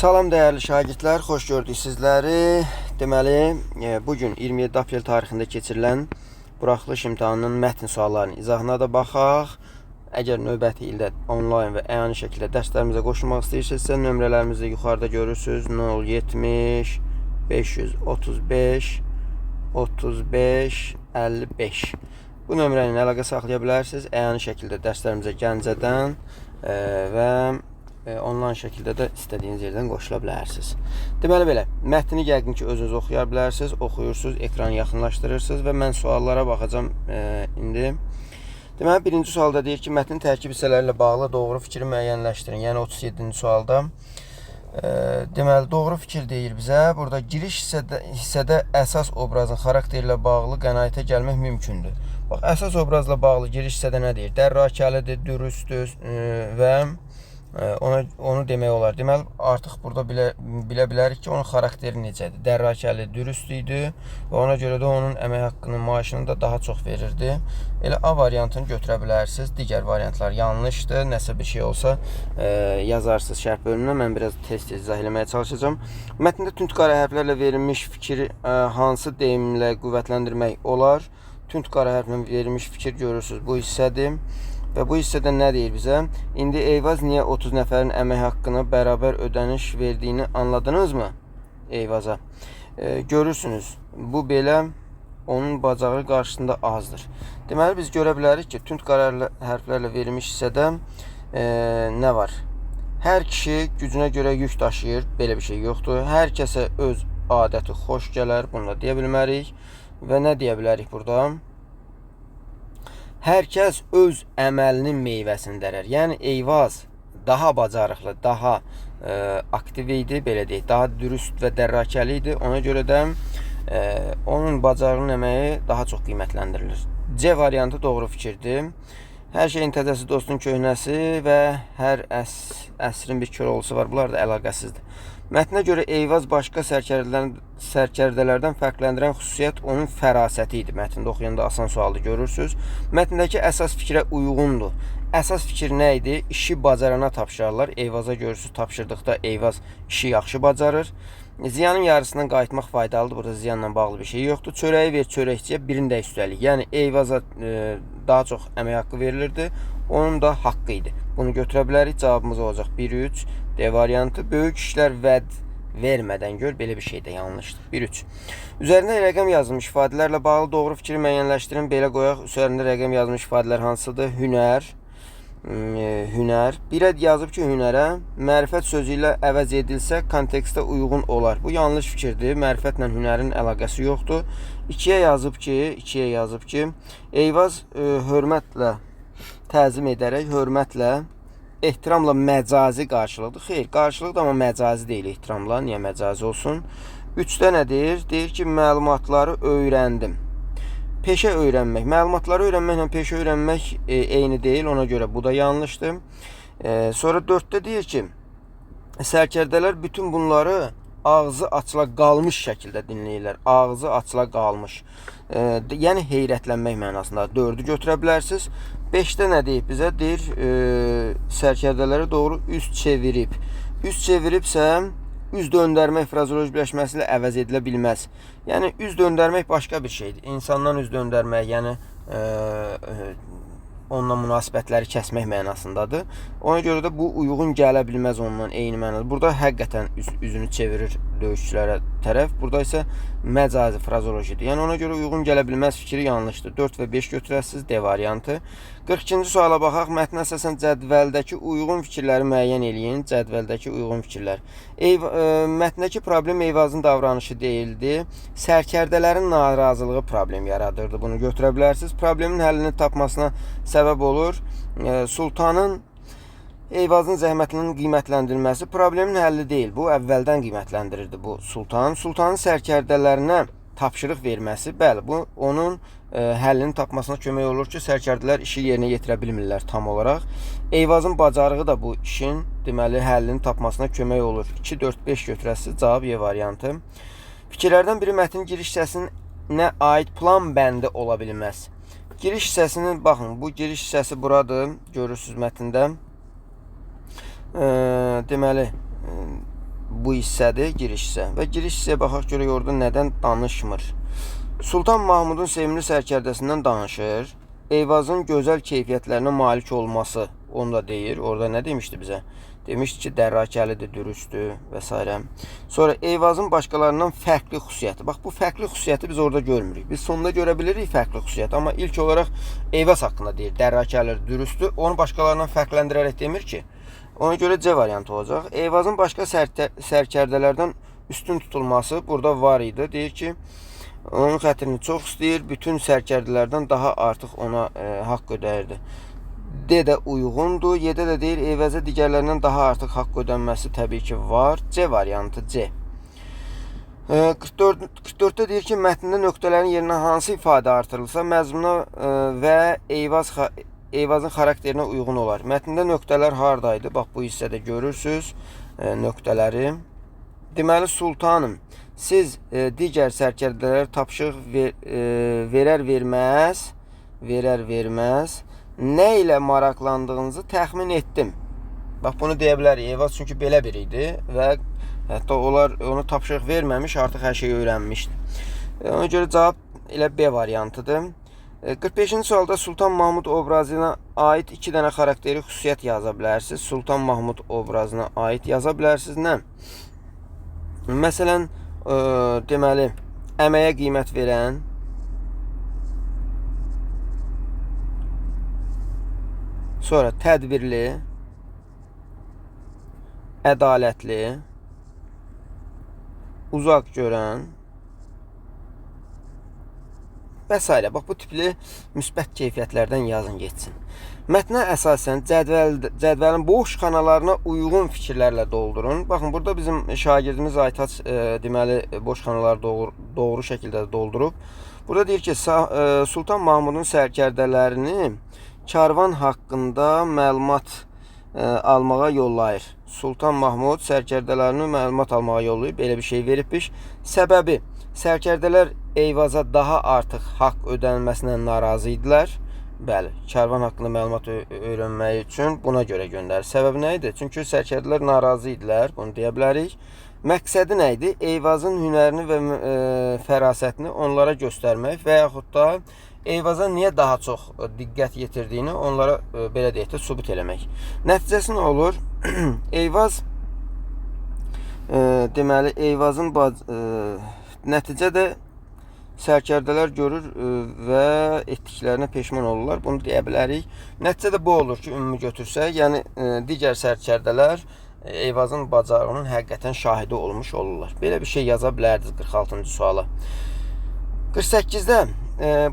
Salam dəyərli şagirdlər, xoş gördük sizləri. Deməli, bugün 27 aprel tarixində keçirilən buraxılış imtahanının mətn suallarının izahına da baxaq. Əgər növbəti ildə onlayn və əyani şəkildə dərslərimizə qoşulmaq istəyirsinizsə, nömrələrimizi yuxarıda görürsünüz. 070 535 35 55. Bu nömrə ilə əlaqə saxlaya bilərsiniz. Əyani şəkildə dərslərimizə Gəncədən və onlayn şəkildə də istədiyiniz yerdən qoşula bilərsiniz. Deməli belə, mətni yəqin ki özünüz oxuya bilərsiniz, oxuyursunuz, ekranı yaxınlaşdırırsınız və mən suallara baxacağam indi. Deməli, birinci sualda deyir ki, mətnin tərkib hissələri ilə bağlı doğru fikri müəyyənləşdirin. Yəni 37-ci sualda. Deməli, doğru fikir deyir bizə. Burada giriş hissədə əsas obrazın xarakteri ilə bağlı qənaətə gəlmək mümkündür. Bax, əsas obrazla bağlı giriş hissədə nə deyir? Dərrakəlidir, dürüsttür və onu demək olar. Deməli, artıq burada bilə bilərik ki, onun xarakteri necədir? Dərrakəli, dürüst idi və ona görə də onun əmək haqqının maaşını da daha çox verirdi. Elə A variantını götürə bilərsiniz. Digər variantlar yanlışdır. Nəsə bir şey olsa yazarsınız şərh bölümünə. Mən biraz tez izah eləməyə çalışacağım. Mətndə tünd qara hərflərlə verilmiş fikri hansı deyimlə qüvvətləndirmək olar? Tünd qara hərflə verilmiş fikir görürsünüz. Bu hissədir. Və bu hissədə nə deyir bizə? İndi Eyvaz niyə 30 nəfərin əmək haqqına bərabər ödəniş verdiyini anladınızmı? Eyvaza. Görürsünüz, bu belə onun bacağı qarşısında azdır. Deməli, biz görə bilərik ki, tünd qara hərflərlə verilmiş hissədə nə var? Hər kişi gücünə görə yük daşıyır. Belə bir şey yoxdur. Hər kəsə öz adəti xoş gələr. Bunu da deyə bilmərik. Və nə deyə bilərik burada? Hər kəs öz əməlinin meyvəsini dərər. Yəni, Eyvaz daha bacarıqlı, daha aktiv idi, belə deyək, daha dürüst və dərrakəli idi. Ona görə də onun bacarığının əməyi daha çox qiymətləndirilir. C variantı doğru fikirdir. Hər şeyin təzəsi dostun köhnəsi və hər əsrin bir Köroğlusu var. Bunlar da əlaqəsizdir. Mətnə görə Eyvaz başqa sərkərdələrdən fərqləndirən xüsusiyyət onun fərasəti idi. Mətndə oxuyanda asan sualda görürsünüz. Mətndəki əsas fikrə uyğundur. Əsas fikir nə idi? İşi bacarana tapşırarlar. Eyvaza görürsünüz, tapşırdıqda Eyvaz işi yaxşı bacarır. Ziyanın yarısından qayıtmaq faydalıdır. Burada ziyanla bağlı bir şey yoxdur. Çörəyi ver çörəkçiyə, birini də üstəlik. Yəni, Eyvaza daha çox əmək haqqı verilirdi. Onun da haqqı idi. Bunu götürə bilərik. Cavabımız olacaq 1-3. D variantı. Böyük işlər vəd vermədən gör. Belə bir şey də yanlışdır. 1-3. Üzərində rəqəm yazılmış ifadələrlə bağlı doğru fikri müəyyənləşdirin. Belə qoyaq. Üzərində rəqəm yazılmış ifadələr hansıdır? Hünər. Hünər. Bir əd yazıb ki, hünərə mərifət sözü ilə əvəz edilsə kontekstə uyğun olar. Bu yanlış fikirdir. Mərifətlə hünərin əlaqəsi yoxdur. 2-yə yazıb ki, Eyvaz hörmətlə təzim edərək, hörmətlə, ehtiramla məcazi qarşılıqdır. Xeyr, qarşılıqdır, amma məcazi deyil ehtiramla. Niyə məcazi olsun? 3-də nə deyir? Deyir ki, məlumatları öyrəndim. Peşə öyrənmək. Məlumatları öyrənməklə peşə öyrənmək eyni deyil. Ona görə bu da yanlışdır. Sonra 4-də deyir ki, sərkərdələr bütün bunları ağzı açıla qalmış şəkildə dinləyirlər. Ağzı açıla qalmış. Yəni, heyrətlənmək mənasında 4-ü götürə bilərsiniz. 5-də nə deyib bizə? Deyir, sərkərdələrə doğru üz çevirib. Üz çeviribsə, üz döndərmək frazeoloji birləşməsi ilə əvəz edilə bilməz. Yəni, üz döndərmək başqa bir şeydir. İnsandan üz döndərmək, yəni onunla münasibətləri kəsmək mənasındadır. Ona görə də bu uyğun gələ bilməz ondan eyni mənada. Burada həqiqətən üzünü çevirir döyüşçülərə tərəf. Burada isə məcazi frazeolojidir. Yəni, ona görə uyğun gələ bilməz fikri yanlışdır. 4 və 5 götürəsiniz. D variantı. 42-ci suala baxaq. Mətnə əsasən cədvəldəki uyğun fikirləri müəyyən eləyin. Cədvəldəki uyğun fikirlər. Mətndəki problem Eyvazın davranışı deyildi. Sərkərdələrin narazılığı problem yaradırdı. Bunu götürə bilərsiniz. Problemin həllini tapmasına səbəb olur. Sultanın Eyvazın zəhmətinin qiymətləndirilməsi problemin həlli deyil. Bu, əvvəldən qiymətləndirirdi bu sultan. Sultanın sərkərdələrinə tapşırıq verməsi, bəli, bu onun həllini tapmasına kömək olur ki, sərkərdələr işi yerinə yetirə bilmirlər tam olaraq. Eyvazın bacarığı da bu işin, deməli, həllini tapmasına kömək olur. 2, 4, 5 götürəsiniz. Cavab Y variantı. Fikirlərdən biri mətnin giriş hissəsinə aid plan bəndi ola bilməz. Giriş hissəsinin, baxın, bu giriş hissəsi buradır, görürsünüz mətndə. Deməli, bu hissədir, giriş hissə. Və giriş hissəyə baxaq görək orada nədən danışmır. Sultan Mahmudun sevimli sərkərdəsindən danışır. Eyvazın gözəl keyfiyyətlərinə malik olması, onu da deyir. Orada nə demişdi bizə? Demişdi ki, dərrakəlidir, dürüsttür və s. Sonra Eyvazın başqalarından fərqli xüsusiyyəti. Bax, bu fərqli xüsusiyyəti biz orada görmürük. Biz sonunda görə bilirik fərqli xüsusiyyəti. Amma ilk olaraq Eyvaz haqqında deyir, dərrakəlidir, dürüsttür. Onu başqalarından fərqləndirərək demir ki. Ona görə C variantı olacaq. Eyvazın başqa sərkərdələrdən üstün tutulması burada var idi. Deyir ki, onun xətrini çox istəyir, bütün sərkərdələrdən daha artıq ona haqq ödəyirdi. D də uyğundur. Y-də də deyir, Eyvazə digərlərindən daha artıq haqq ödənməsi təbii ki var. C variantı C. 44-də deyir ki, mətndə nöqtələrin yerinə hansı ifadə artırılsa, məzmuna və Eyvazın xarakterinə uyğun olar. Mətndə nöqtələr haradaydı? Bax, bu hissədə görürsünüz nöqtələri. Deməli, sultanım, siz digər sərkərdələrə tapşırıq verər-verməz nə ilə maraqlandığınızı təxmin etdim. Bax, bunu deyə bilərik. Eyvaz çünki belə biri idi və hətta onlar onu tapşırıq verməmiş, artıq hər şeyi öyrənmişdi. Ona görə cavab elə B variantıdır. 45-ci sualda Sultan Mahmud obrazına aid 2 dənə xarakteri xüsusiyyət yaza bilərsiniz. Sultan Mahmud obrazına aid yaza bilərsiniz. Nə? Məsələn, deməli, əməyə qiymət verən, sonra tədbirli, ədalətli, uzaq görən və s. Bax, bu tipli müsbət keyfiyyətlərdən yazın geçsin. Mətnə əsasən cədvəlin boş xanalarına uyğun fikirlərlə doldurun. Baxın, burada bizim şagirdimiz Aytaç deməli boş xanaları doğru şəkildə doldurub. Burada deyir ki, Sultan Mahmudun sərkərdələrini karvan haqqında məlumat almağa yollayır. Sultan Mahmud sərkərdələrini məlumat almağa yollayıb, belə bir şey veribmiş. Səbəbi, sərkərdələr Eyvaza daha artıq haqq ödənilməsinə narazı idilər. Bəli, karvan haqqında məlumat öyrənmək üçün buna görə göndərir. Səbəbi nə idi? Çünki sərkərdələr narazı idilər, bunu deyə bilərik. Məqsədi nə idi? Eyvazın hünərini və fərasətini onlara göstərmək və yaxud da Eyvaza niyə daha çox diqqət yetirdiyini onlara belə deyək də sübut eləmək. Nəticəsi nə olur? Eyvaz deməli Eyvazın nəticədə sərkərdələr görür və etdiklərinə peşman olurlar. Bunu deyə bilərik. Nəticədə bu olur ki, ümumi götürsək, yəni digər sərkərdələr Eyvazın bacarığının həqiqətən şahidi olmuş olurlar. Belə bir şey yaza bilərdiniz 46-cı suala. 48-də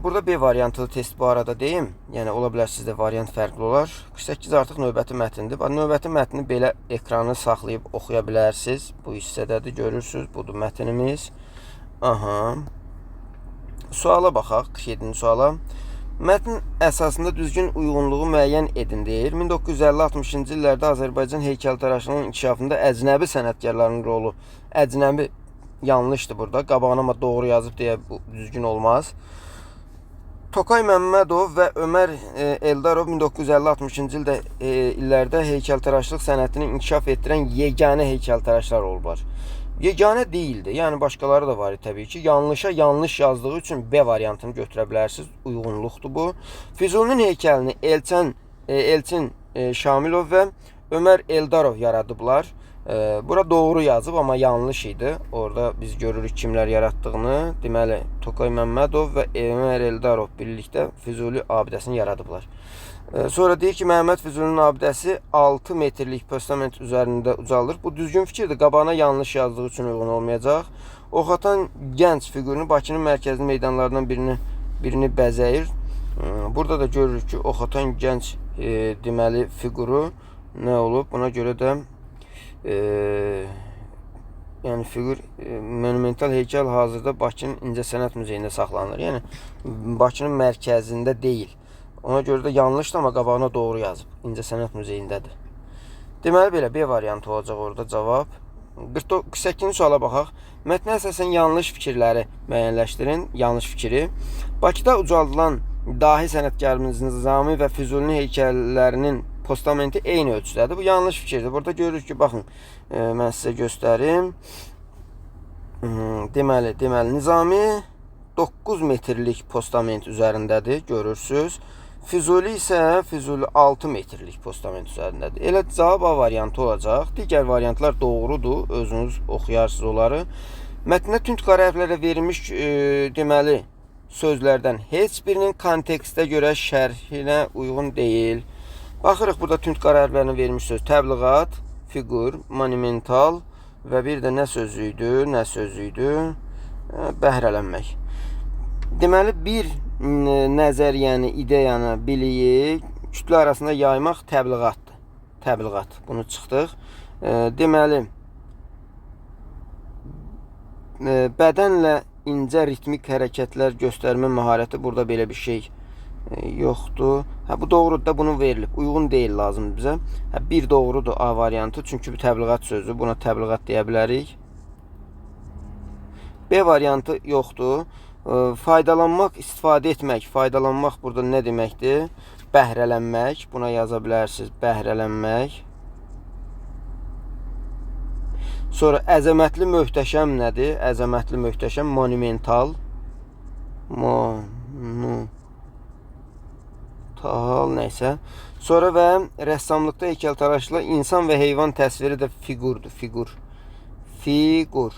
burada B variantlı test bu arada deyim. Yəni ola bilər sizdə variant fərqli olar. 48 artıq növbəti mətndir. Növbəti mətni belə ekranı saxlayıb oxuya bilərsiniz. Bu hissədədir, görürsünüz. Budur mətnimiz. Aha. Suala baxaq, 47-ci suala. Mətn əsasında düzgün uyğunluğu müəyyən edin deyir. 1950-60-cı illərdə Azərbaycan heykəltaraşlığının inkişafında əcnəbi sənətkarların rolu. Əcnəbi yanlışdır burada. Qabağına amma doğru yazıb deyə bu düzgün olmaz. Tokay Məmmədov və Ömər Eldarov 1950-60-cı illərdə heykəltaraşlıq sənətini inkişaf etdirən yeganə heykəltaraşlar olublar. Yeganə deyildi. Yəni başqaları da var təbii ki. Yanlışa yanlış yazdığı üçün B variantını götürə bilərsiniz. Uyğunluqdur bu. Füzulinin heykəlini Elçin Şamilov və Ömər Eldarov yaradıblar. Bura doğru yazıb, amma yanlış idi. Orada biz görürük kimlər yaratdığını. Deməli, Tokay Məmmədov və Ömər Eldarov birlikdə Füzuli abidəsini yaradıblar. Sonra deyir ki, Məhəmməd Füzulinin abidəsi 6 metrlik postament üzərində ucalır. Bu düzgün fikirdir. Qabağına yanlış yazdığı üçün uyğun olmayacaq. Oxatan gənc fiqurunu Bakının mərkəzli meydanlarından birini bəzəyir. Burada da görürük ki, oxatan gənc deməli fiquru nə olub? Buna görə də yəni fiqur monumental heykəl hazırda Bakının İncəsənət Muzeyində saxlanılır. Yəni Bakının mərkəzində deyil. Ona görə də yanlışdır, amma qabağına doğru yazıb. İncəsənət Muzeyindədir. Deməli belə B variantı olacaq orada cavab. 48-ci suala baxaq. Mətnə əsasən yanlış fikirləri müəyyənləşdirin. Yanlış fikri. Bakıda ucaldılan dahi sənətkarımız Nizami və Füzulinin heykəllərinin postamenti eyni ölçüdədir. Bu yanlış fikirdir. Burada görürük ki, baxın, mən sizə göstərim. Deməli, Nizami 9 metrlik postament üzərindədir, görürsünüz. Füzuli isə 6 metrlik postament üzərindədir. Elə cavab A variantı olacaq. Digər variantlar doğrudur, özünüz oxuyarsınız onları. Mətndə tünd qara hərflərlə verilmiş deməli sözlərdən heç birinin kontekstə görə şərhinə uyğun deyil. Baxırıq, burada tünd qara hərflərlə verilmiş söz təbliğat, fiqur, monumental və bir də nə sözü idi? Bəhrələnmək. Deməli, bir nəzəriyyəni, ideyanı, biliyi kütlə arasında yaymaq təbliğatdır. Təbliğat. Bunu çıxdıq. Deməli, bədənlə incə ritmik hərəkətlər göstərmə məharəti, burada belə bir şey yoxdur. Bu doğrudur da, bunu verilib. Uyğun deyil, lazımdır bizə. Bir doğrudur A variantı, çünki bu təbliğat sözü. Buna təbliğat deyə bilərik. B variantı yoxdur. Faydalanmaq, istifadə etmək. Faydalanmaq burada nə deməkdir? Bəhrələnmək. Buna yaza bilərsiniz. Bəhrələnmək. Sonra əzəmətli, möhtəşəm nədir? Əzəmətli, möhtəşəm, monumental. Tal, neysə. Sonra və rəssamlıqda heykəltaraşlıqla insan və heyvan təsviri də fiqurdur. Fiqur.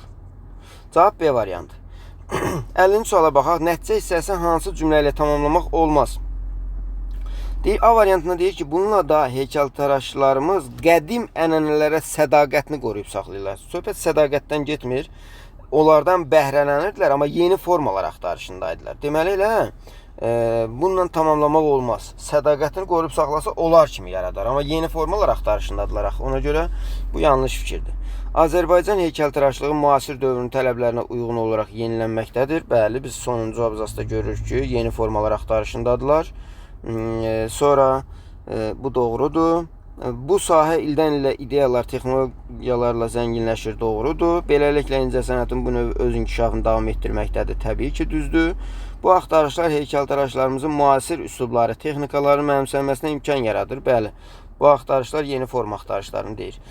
Cavab B variantı. 50-ci suala baxaq. Nəticə hissəsini hansı cümlə ilə tamamlamaq olmaz? Deyir, A variantında deyir ki, bununla da heykəltaraşlarımız qədim ənənələrə sədaqətini qoruyub saxlayırlar. Söhbət sədaqətdən getmir. Onlardan bəhrələnirdilər, amma yeni formalar axtarışındaydılar. Deməli, bununla tamamlamaq olmaz. Sədaqətini qoruyub saxlasa onlar kimi yaradar, amma yeni formalar axtarışındadılar. Ona görə bu yanlış fikirdir. Azərbaycan heykəltaraşlığı müasir dövrün tələblərinə uyğun olaraq yenilənməkdədir. Bəli, biz sonuncu abzasda görürük ki, yeni formalar axtarışındadılar. Sonra bu doğrudur. Bu sahə ildən ilə ideyalar, texnologiyalarla zənginləşir, doğrudur. Beləliklə incəsənətin bu növ öz inkişafını davam etdirməkdədir, təbii ki, düzdür. Bu axtarışlar heykəltaraşlarımızın müasir üslubları, texnikaları mənimsənməsinə imkan yaradır. Bəli, bu axtarışlar yeni forma axtarışlarını deyir.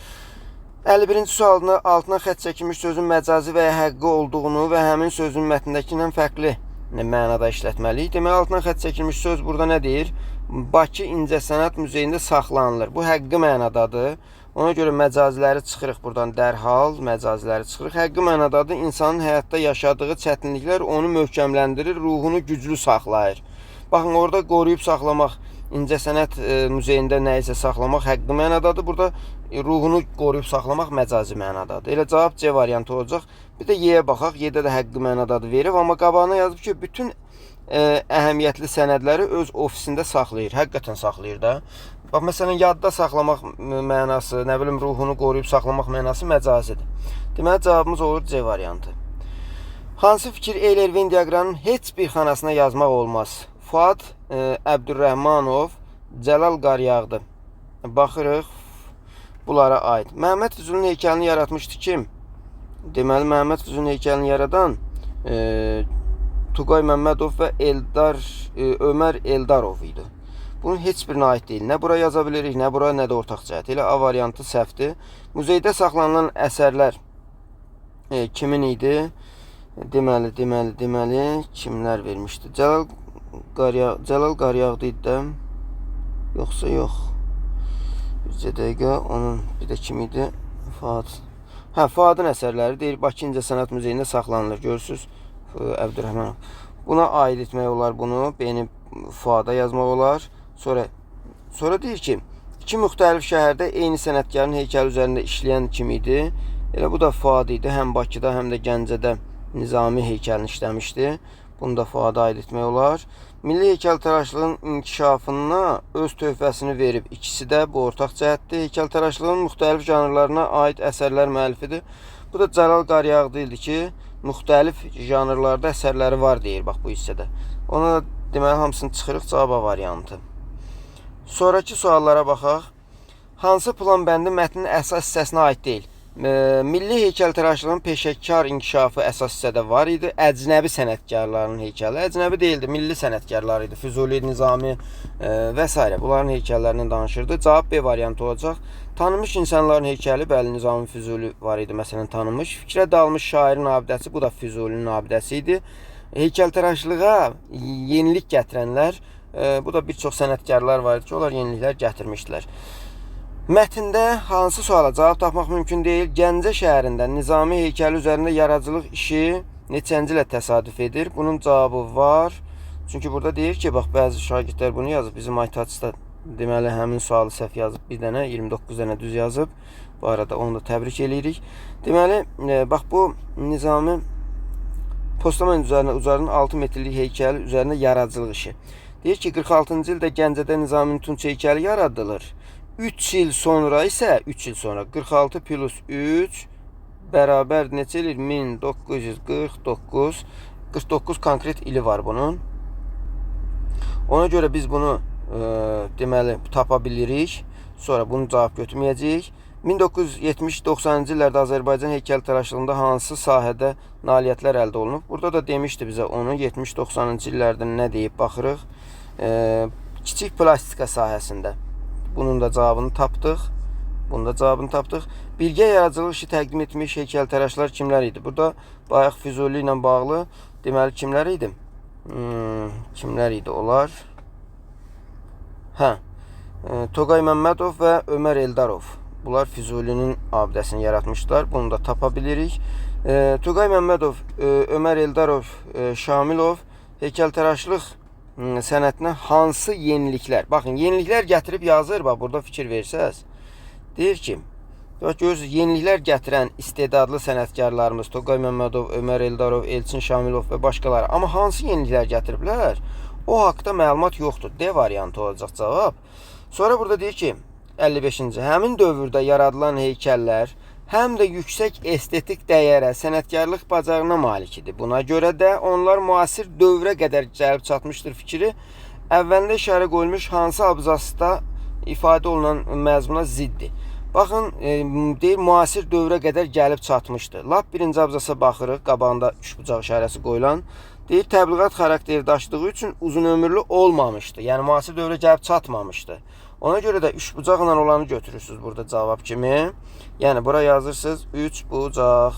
51-ci sualına altına xətt çəkilmiş sözün məcazi və ya həqqi olduğunu və həmin sözün mətndəkindən fərqli mənada işlətməliyik. Deməli, altına xətt çəkilmiş söz burada nə deyir? Bakı İncəsənət Muzeyində saxlanılır. Bu həqqi mənadadır. Ona görə məcaziləri çıxırıq buradan dərhal. Məcaziləri çıxırıq. Həqqi mənadadır. İnsanın həyatda yaşadığı çətinliklər onu möhkəmləndirir, ruhunu güclü saxlayır. Baxın, orada qoruyub saxlamaq, İncəsənət Muzeyində nəyisə saxlamaq həqqi mənadadır. Burada ruhunu qoruyub saxlamaq məcazi mənadadır. Elə cavab C variantı olacaq. Bir də Y-yə baxaq. Y-də də həqqi mənadadır verib, amma qabağına yazıb ki, bütün əhəmiyyətli sənədləri öz ofisində saxlayır. Həqiqətən saxlayır da. Bax, məsələn, yadda saxlamaq mənası, nə bilim, ruhunu qoruyub saxlamaq mənası məcazidir. Deməli, cavabımız olur C variantı. Hansı fikir Eyler-Venn diaqramının heç bir xanasına yazmaq olmaz? Fuad Əbdürrəhmanov, Cəlal Qaryağdı. Baxırıq, bunlara aid. Məhəmməd Füzulinin heykəlini yaratmışdı kim? Deməli, Məhəmməd Füzulinin heykəlini yaradan Tugay Məmmədov və Ömər Eldarov idi. Bunun heç birinə aid deyil. Nə bura yaza bilirik, nə bura, nə də ortaq cəhət. Elə A variantı səhvdir. Muzeydə saxlanılan əsərlər kimin idi? Deməli, kimlər vermişdi? Cəlal Qaryağdı idi də. Yoxsa yox. Bircə dəqiqə, onun bir də kim idi? Fuad. Fuadın əsərləri deyir, Bakı İncəsənət Muzeyində saxlanılır. Görürsünüz, Əbdürrəhmanov. Buna aid etmək olar bunu. Beni Fuada yazmaq olar. Sonra deyir ki, iki müxtəlif şəhərdə eyni sənətkarın heykəli üzərində işləyən kim idi? Elə bu da Fuad idi. Həm Bakıda, həm də Gəncədə Nizami heykəlini işləmişdi. Bunu da Fuada aid etmək olar. Milli heykəltaraşlığın inkişafına öz töhfəsini verib. İkisi də bu ortaq cəhətdir. Heykəltaraşlığın müxtəlif janrlarına aid əsərlər müəllifidir. Bu da Cəlal Qaryağdı idi ki, müxtəlif janrlarda əsərləri var deyir, bax bu hissədə. Ona da deməli hamısını çıxırıq, cavab A variantı. Sonraki suallara baxaq. Hansı plan bəndi mətnin əsas hissəsinə aid deyil? Milli heykəltaraşlığın peşəkar inkişafı əsas hissədə var idi. Əcnəbi sənətkarların heykəli, əcnəbi deyildi, milli sənətkarlar idi. Füzuli, Nizami və s. bunların heykəllərindən danışırdı. Cavab B variantı olacaq. Tanınmış insanların heykəli, bəli, Nizami, Füzuli var idi, məsələn, tanınmış. Fikrə dalmış şairin abidəsi, bu da Füzulinin abidəsi idi. Heykəltaraşlığa yenilik gətirənlər, bu da bir çox sənətkarlar var idi ki, onlar yeniliklər gətirmişdilər. Mətndə hansı suala cavab tapmaq mümkün deyil? Gəncə şəhərində Nizami heykəli üzərində yaradıcılıq işi neçənci ilə təsadüf edir? Bunun cavabı var. Çünki burada deyir ki, bax, bəzi şagirdlər bunu yazıb. Bizim Aytaçda deməli həmin sualı səhv yazıb. Bir dənə 29 dənə düz yazıb. Bu arada onu da təbrik edirik. Deməli, bax, bu Nizami Postament üzərində ucarının 6 metrlik heykəli üzərində yaradıcılıq işi. Deyir ki, 46-cı ildə Gəncədə Nizaminin Tunç heykəli yaradılır. 3 il sonra isə 3 il sonra 46 plus 3 bərabər neçə edir? 1949. 49 konkret ili var bunun. Ona görə biz bunu deməli tapa bilirik. Sonra bunu cavab götürməyəcəyik. 1970-90-cı illərdə Azərbaycan heykəltaraşlığında hansı sahədə nailiyyətlər əldə olunub? Burada da demişdi bizə onu. 70-90-cı illərdə nə deyib baxırıq. Kiçik plastika sahəsində. Bunun da cavabını tapdıq. Birgə yaradıcılıq işi təqdim etmiş heykəltaraşlar kimlər idi? Burada bayaq Füzuli ilə bağlı deməli kimlər idi? Kimlər idi onlar? Toğay Məmmədov və Ömər Eldarov. Bunlar Füzulinin abidəsini yaratmışlar. Bunu da tapa bilirik. Toğay Məmmədov, Ömər Eldarov, Şamilov heykəltaraşlıq sənətinə hansı yeniliklər? Baxın, yeniliklər gətirib yazır. Bax, burada fikir versəz. Deyir ki, görürsünüz, yeniliklər gətirən istedadlı sənətkarlarımız Toğay Məmmədov, Ömər Eldarov, Elçin Şamilov və başqaları. Amma hansı yeniliklər gətiriblər? O haqda məlumat yoxdur. D variantı olacaq cavab. Sonra burada deyir ki, 55-ci, həmin dövrdə yaradılan heykəllər həm də yüksək estetik dəyərə, sənətkarlıq bacarığına malik idi. Buna görə də onlar müasir dövrə qədər gəlib çatmışdır fikri əvvəlində işarə qoyulmuş hansı abzasda ifadə olunan məzmuna ziddir. Baxın, deyir, müasir dövrə qədər gəlib çatmışdır. Lap birinci abzasa baxırıq, qabağında üçbucaq işarəsi qoyulan. Deyir, təbliğat xarakteri daşıdığı üçün uzun ömürlü olmamışdı. Yəni, müasir dövrə gəlib çatmamışdı. Ona görə də üçbucaqla olanı götürürsünüz burada cavab kimi. Yəni, bura yazırsınız üçbucaq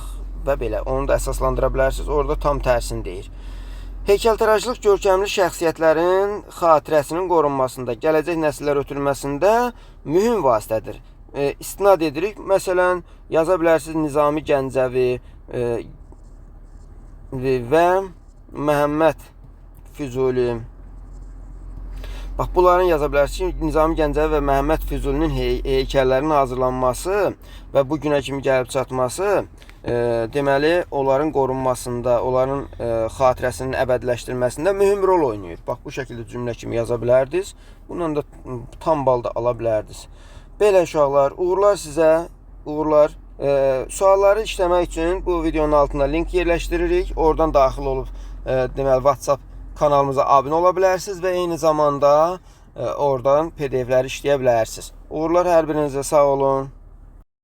və belə. Onu da əsaslandıra bilərsiniz. Orada tam tərsini deyir. Heykəltaraşlıq görkəmli şəxsiyyətlərin xatirəsinin qorunmasında, gələcək nəsillər ötürülməsində mühüm vasitədir. İstinad edirik. Məsələn, yaza bilərsiniz Nizami Gəncəvi və Məhəmməd Füzuli. Bax, bunların yaza bilərsiniz ki, Nizami Gəncəvi və Məhəmməd Füzulinin heykəllərinin hazırlanması və bu günə kimi gəlib çatması deməli, onların qorunmasında, onların xatirəsinin əbədiləşdirilməsində mühüm rol oynayır. Bax, bu şəkildə cümlə kimi yaza bilərdiniz. Bundan da tam bal da ala bilərdiniz. Belə uşaqlar, uğurlar sizə, uğurlar. Sualları işləmək üçün bu videonun altında link yerləşdiririk. Oradan daxil olub deməli, WhatsApp kanalımıza abunə ola bilərsiniz və eyni zamanda oradan PDF-ləri işləyə bilərsiniz. Uğurlar hər birinizə, sağ olun.